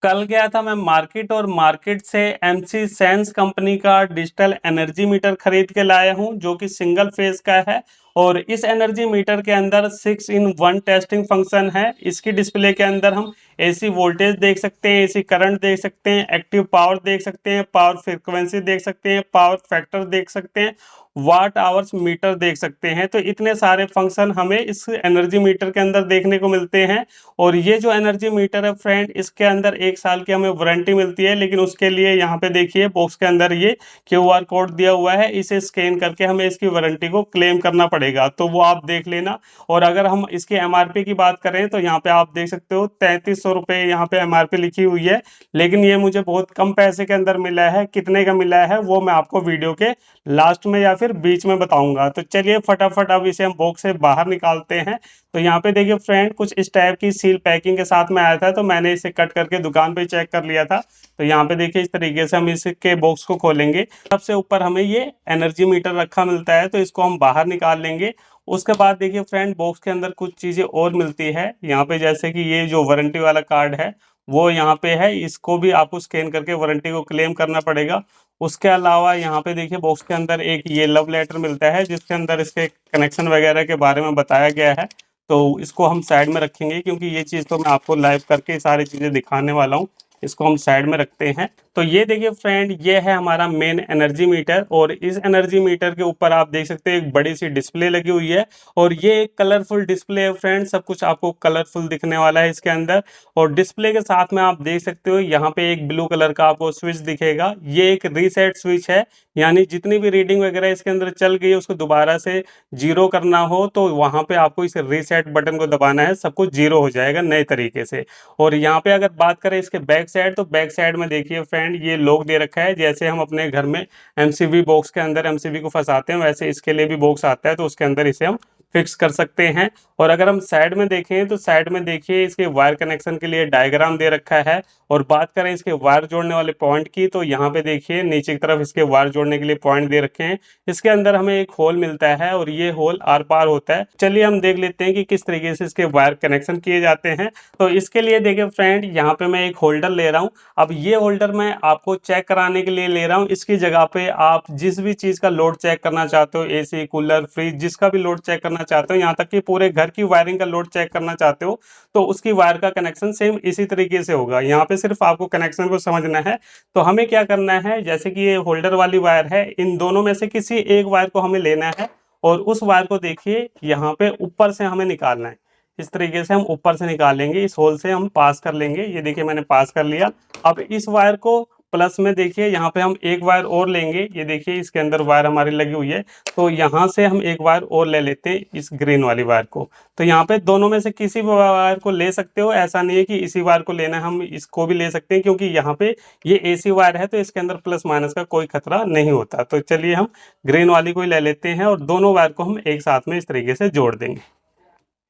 कल गया था मैं मार्केट और मार्केट से एमसी सेंस कंपनी का डिजिटल एनर्जी मीटर खरीद के लाया हूं जो कि सिंगल फेज का है। और इस एनर्जी मीटर के अंदर 6 in 1 टेस्टिंग फंक्शन है। इसकी डिस्प्ले के अंदर हम एसी वोल्टेज देख सकते हैं, एसी करंट देख सकते हैं, एक्टिव पावर देख सकते हैं, पावर फ्रीक्वेंसी देख सकते हैं, पावर फैक्टर देख सकते हैं, वाट आवर्स मीटर देख सकते हैं। तो इतने सारे फंक्शन हमें इस एनर्जी मीटर के अंदर देखने को मिलते हैं। और ये जो एनर्जी मीटर है फ्रेंड, इसके अंदर 1 साल की हमें वारंटी मिलती है, लेकिन उसके लिए यहाँ पे देखिए बॉक्स के अंदर ये क्यूआर कोड दिया हुआ है। इसे स्कैन करके हमें इसकी वारंटी को क्लेम करना पड़ेगा, तो वो आप देख लेना। और अगर हम इसकी एमआरपी की बात करें तो यहाँ पे आप देख सकते हो 3300 रुपये यहाँ पे एमआरपी लिखी हुई है, लेकिन ये मुझे बहुत कम पैसे के अंदर मिला है। कितने का मिला है वो मैं आपको वीडियो के लास्ट में या फिर बीच में बताऊंगा। तो चलिए फटाफट अब इसे हम बॉक्स से बाहर निकालते हैं। तो यहाँ पे देखिए फ्रेंड, कुछ इस टाइप की सील पैकिंग के साथ में आया था, तो मैंने इसे कट करके दुकान पे चेक कर लिया था। तो यहाँ पे देखिए इस तरीके से हम इसके बॉक्स को खोलेंगे। सबसे ऊपर हमें ये एनर्जी मीटर रखा मिलता है, तो इसको हम बाहर निकाल लेंगे। उसके बाद देखिए फ्रेंड, बॉक्स के अंदर कुछ चीज़ें और मिलती है यहाँ पे, जैसे कि ये जो वारंटी वाला कार्ड है वो यहाँ पे है। इसको भी आपको स्कैन करके वारंटी को क्लेम करना पड़ेगा। उसके अलावा यहाँ पे देखिए बॉक्स के अंदर एक ये लव लेटर मिलता है, जिसके अंदर इसके कनेक्शन वगैरह के बारे में बताया गया है। तो इसको हम साइड में रखेंगे, क्योंकि ये चीज़ तो मैं आपको लाइव करके सारी चीज़ें दिखाने वाला हूँ। इसको हम साइड में रखते हैं। तो ये देखिए फ्रेंड, ये है हमारा मेन एनर्जी मीटर। और इस एनर्जी मीटर के ऊपर आप देख सकते हैं एक बड़ी सी डिस्प्ले लगी हुई है। और ये एक कलरफुल डिस्प्ले है फ्रेंड, सब कुछ आपको कलरफुल दिखने वाला है इसके अंदर। और डिस्प्ले के साथ में आप देख सकते हो यहाँ पे एक ब्लू कलर का आपको स्विच दिखेगा। ये एक रीसेट स्विच है, यानी जितनी भी रीडिंग वगैरह इसके अंदर चल गई है उसको दोबारा से जीरो करना हो तो वहां पे आपको इस रीसेट बटन को दबाना है, सब कुछ जीरो हो जाएगा नए तरीके से। और यहाँ पे अगर बात करें इसके बैक साइड, तो बैक साइड में देखिए फ्रेंड, ये लॉक दे रखा है। जैसे हम अपने घर में एमसीबी बॉक्स के अंदर एमसीबी को फंसाते हैं, वैसे इसके लिए भी बॉक्स आता है, तो उसके अंदर इसे हम फिक्स कर सकते हैं। और अगर हम साइड में देखें तो साइड में देखिए इसके वायर कनेक्शन के लिए डायग्राम दे रखा है। और बात करें इसके वायर जोड़ने वाले पॉइंट की, तो यहाँ पे देखिए नीचे की तरफ इसके वायर जोड़ने के लिए पॉइंट दे रखे हैं। इसके अंदर हमें एक होल मिलता है और ये होल आर पार होता है। चलिए हम देख लेते हैं कि किस तरीके से इसके वायर कनेक्शन किए जाते हैं। तो इसके लिए देखिए फ्रेंड, यहाँ पे मैं एक होल्डर ले रहा हूँ। अब ये होल्डर मैं आपको चेक कराने के लिए ले रहा हूँ। इसकी जगह पे आप जिस भी चीज़ का लोड चेक करना चाहते हो, एसी कूलर फ्रिज, जिसका भी लोड चेक करना चाहते हो, यहाँ तक कि पूरे घर की वायरिंग का लोड चेक करना चाहते हो, तो उसकी वायर का कनेक्शन सेम इसी तरीके से होगा। यहाँ पे सिर्फ आपको कनेक्शन को समझना है। तो हमें क्या करना है, जैसे कि ये होल्डर वाली वायर है, इन दोनों में से किसी एक वायर को हमें लेना है और उस वायर को देखिए यहाँ पे ऊपर से हमें निकालना है। इस तरीके से हम ऊपर से निकालेंगे, इस होल से हम पास कर लेंगे। ये देखिए मैंने पास कर लिया। अब इस वायर को प्लस में देखिए यहाँ पे हम एक वायर और लेंगे। ये देखिए इसके अंदर वायर हमारी लगी हुई है, तो यहाँ से हम एक वायर और ले लेते हैं, इस ग्रीन वाली वायर को। तो यहाँ पे दोनों में से किसी भी वायर को ले सकते हो, ऐसा नहीं है कि इसी वायर को लेना है, हम इसको भी ले सकते हैं, क्योंकि यहाँ पे ये एसी वायर है तो इसके अंदर प्लस माइनस का कोई खतरा नहीं होता। तो चलिए हम ग्रीन वाली को ही ले लेते हैं और दोनों वायर को हम एक साथ में इस तरीके से जोड़ देंगे।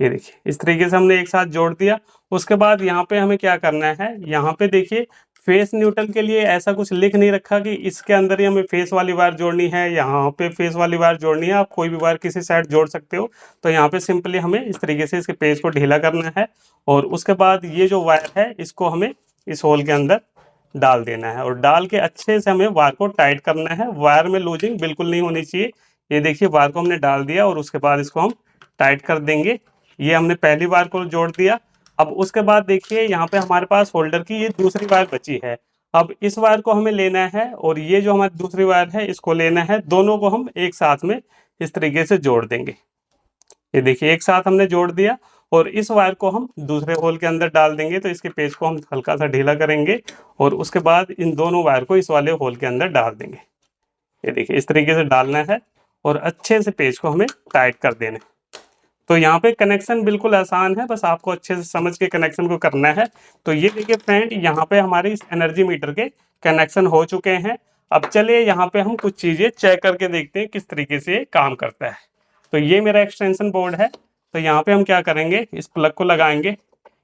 ये देखिए इस तरीके से हमने एक साथ जोड़ दिया। उसके बाद यहाँ पे हमें क्या करना है, यहाँ पे देखिए फेस न्यूट्रल के लिए ऐसा कुछ लिख नहीं रखा कि इसके अंदर ही हमें फेस वाली वायर जोड़नी है, यहाँ पे फेस वाली वायर जोड़नी है। आप कोई भी वायर किसी साइड जोड़ सकते हो। तो यहाँ पे सिंपली हमें इस तरीके से इसके पेज को ढीला करना है और उसके बाद ये जो वायर है इसको हमें इस होल के अंदर डाल देना है और डाल के अच्छे से हमें वायर को टाइट करना है। वायर में लूजिंग बिल्कुल नहीं होनी चाहिए। ये देखिए वायर को हमने डाल दिया और उसके बाद इसको हम टाइट कर देंगे। ये हमने पहली वायर को जोड़ दिया। अब उसके बाद देखिए यहाँ पे हमारे पास होल्डर की ये दूसरी वायर बची है। अब इस वायर को हमें लेना है और ये जो हमारी दूसरी वायर है इसको लेना है। दोनों को हम एक साथ में इस तरीके से जोड़ देंगे। ये देखिए एक साथ हमने जोड़ दिया और इस वायर को हम दूसरे होल के अंदर डाल देंगे। तो इसके पेज को हम हल्का सा ढीला करेंगे और उसके बाद इन दोनों वायर को इस वाले होल के अंदर डाल देंगे। ये देखिए इस तरीके से डालना है और अच्छे से पेज को हमें टाइट कर देना है। तो यहाँ पे कनेक्शन बिल्कुल आसान है, बस आपको अच्छे से समझ के कनेक्शन को करना है। तो ये देखिए फ्रेंड, यहाँ पे हमारे इस एनर्जी मीटर के कनेक्शन हो चुके हैं। अब चलिए यहाँ पे हम कुछ चीज़ें चेक करके देखते हैं किस तरीके से ये काम करता है। तो ये मेरा एक्सटेंशन बोर्ड है। तो यहाँ पे हम क्या करेंगे, इस प्लग को लगाएंगे।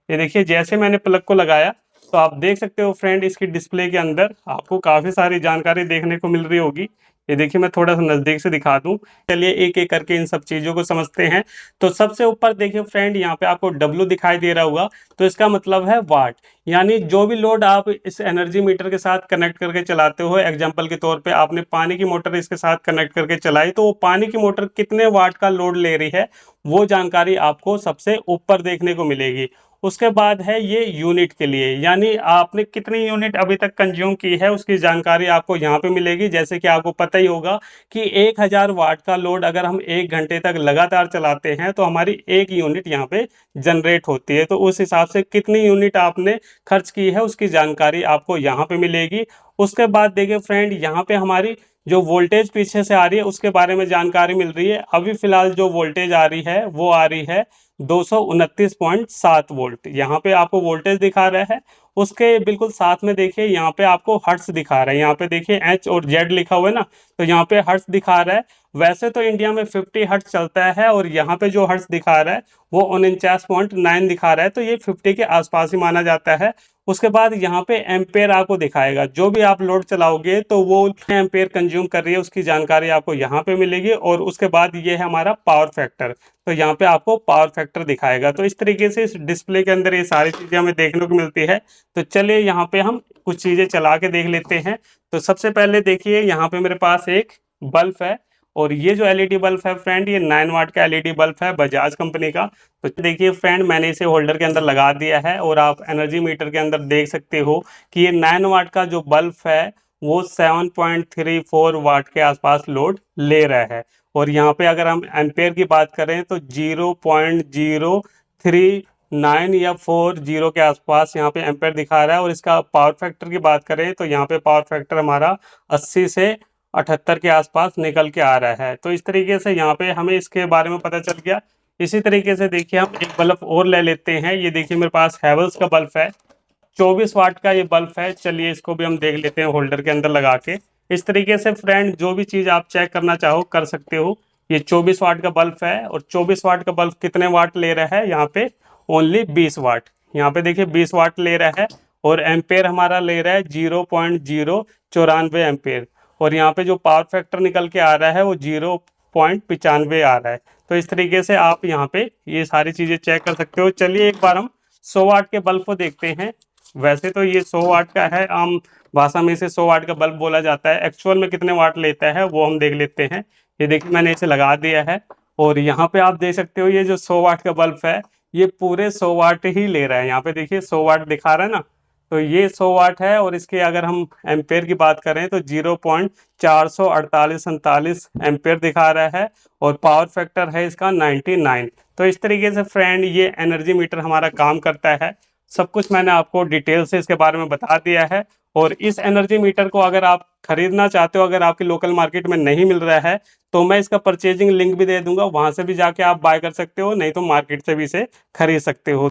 ये देखिए जैसे मैंने प्लग को लगाया तो आप देख सकते हो फ्रेंड, इसकी डिस्प्ले के अंदर आपको काफ़ी सारी जानकारी देखने को मिल रही होगी। ये देखिए मैं थोड़ा सा नज़दीक से दिखा दूं। चलिए एक एक करके इन सब चीज़ों को समझते हैं। तो सबसे ऊपर देखिए फ्रेंड, यहाँ पे आपको W दिखाई दे रहा होगा, तो इसका मतलब है वाट। यानी जो भी लोड आप इस एनर्जी मीटर के साथ कनेक्ट करके चलाते हो, एग्जाम्पल के तौर पे आपने पानी की मोटर इसके साथ कनेक्ट करके चलाई, तो वो पानी की मोटर कितने वाट का लोड ले रही है वो जानकारी आपको सबसे ऊपर देखने को मिलेगी। उसके बाद है ये यूनिट के लिए, यानी आपने कितनी यूनिट अभी तक कंज्यूम की है उसकी जानकारी आपको यहाँ पे मिलेगी। जैसे कि आपको पता ही होगा कि 1000 वाट का लोड अगर हम 1 घंटे तक लगातार चलाते हैं तो हमारी 1 यूनिट यहाँ पे जनरेट होती है। तो उस हिसाब से कितनी यूनिट आपने खर्च की है उसकी जानकारी आपको यहाँ पे मिलेगी। उसके बाद देखिए फ्रेंड, यहाँ पे हमारी जो वोल्टेज पीछे से आ रही है उसके बारे में जानकारी मिल रही है। अभी फिलहाल जो वोल्टेज आ रही है वो आ रही है 229.7 वोल्ट। यहाँ पे आपको वोल्टेज दिखा रहा है। उसके बिल्कुल साथ में देखिए यहाँ पे आपको हर्ट्स दिखा रहा है। यहाँ पे देखिए H और Z लिखा हुआ है ना, तो यहाँ पे हर्ट्स दिखा रहा है। वैसे तो इंडिया में 50 हर्ट्स चलता है और यहाँ पे जो हर्ट्स दिखा रहा है वो 49.9 दिखा रहा है, तो ये 50 के आसपास ही माना जाता है। उसके बाद यहाँ पे एम्पेयर आपको दिखाएगा, जो भी आप लोड चलाओगे तो वो एम्पेयर कंज्यूम कर रही है उसकी जानकारी आपको यहाँ पे मिलेगी। और उसके बाद ये है हमारा पावर फैक्टर, तो यहाँ पे आपको पावर फैक्टर दिखाएगा। तो इस तरीके से इस डिस्प्ले के अंदर ये सारी चीज़ें हमें देखने को मिलती है। तो चलिए यहाँ पे हम कुछ चीज़ें चला के देख लेते हैं। तो सबसे पहले देखिए यहाँ पे मेरे पास एक बल्ब है, और ये जो एलईडी बल्ब है फ्रेंड, ये 9 वाट का एलईडी बल्ब है बजाज कंपनी का। तो देखिए फ्रेंड, मैंने इसे होल्डर के अंदर लगा दिया है और आप एनर्जी मीटर के अंदर देख सकते हो कि ये 9 वाट का जो बल्ब है वो 7.34 वाट के आसपास लोड ले रहा है। और यहाँ पे अगर हम एम्पेयर की बात करें तो 0.039 या 40 के आसपास यहाँ पे एम्पेयर दिखा रहा है। और इसका पावर फैक्टर की बात करें तो यहाँ पे पावर फैक्टर हमारा 80 से 78 के आसपास निकल के आ रहा है। तो इस तरीके से यहाँ पे हमें इसके बारे में पता चल गया। इसी तरीके से देखिए हम एक बल्ब और ले लेते हैं। ये देखिए मेरे पास हैवेल्स का बल्ब है, 24 वाट का ये बल्ब है। चलिए इसको भी हम देख लेते हैं होल्डर के अंदर लगा के। इस तरीके से फ्रेंड जो भी चीज़ आप चेक करना चाहो कर सकते हो। ये 24 वाट का बल्ब है, और 24 वाट का बल्ब कितने वाट ले रहा है यहाँ पे, ओनली 20 वाट। यहाँ पे देखिए 20 वाट ले रहा है, और एम्पेयर हमारा ले रहा है 0.094 एम्पेयर। और यहाँ पे जो पावर फैक्टर निकल के आ रहा है वो 0.95 आ रहा है। तो इस तरीके से आप यहाँ पे ये सारी चीज़ें चेक कर सकते हो। चलिए एक बार हम 100 वाट के बल्ब को देखते हैं। वैसे तो ये 100 वाट का है, आम भाषा में इसे 100 वाट का बल्ब बोला जाता है। एक्चुअल में कितने वाट लेता है वो हम देख लेते हैं। ये देखिए मैंने इसे लगा दिया है, और यहाँ पे आप देख सकते हो ये जो 100 वाट का बल्ब है ये पूरे 100 वाट ही ले रहा है। यहाँ पे देखिए 100 वाट दिखा रहा है ना, तो ये 100 वाट है। और इसके अगर हम एम्पेयर की बात करें तो 0.448 एम्पेयर दिखा रहा है, और पावर फैक्टर है इसका 99। तो इस तरीके से फ्रेंड ये एनर्जी मीटर हमारा काम करता है। सब कुछ मैंने आपको डिटेल से इसके बारे में बता दिया है। और इस एनर्जी मीटर को अगर आप खरीदना चाहते हो, अगर आपकी लोकल मार्केट में नहीं मिल रहा है, तो मैं इसका परचेजिंग लिंक भी दे दूंगा, वहां से भी जाके आप बाय कर सकते हो, नहीं तो मार्केट से भी इसे खरीद सकते हो।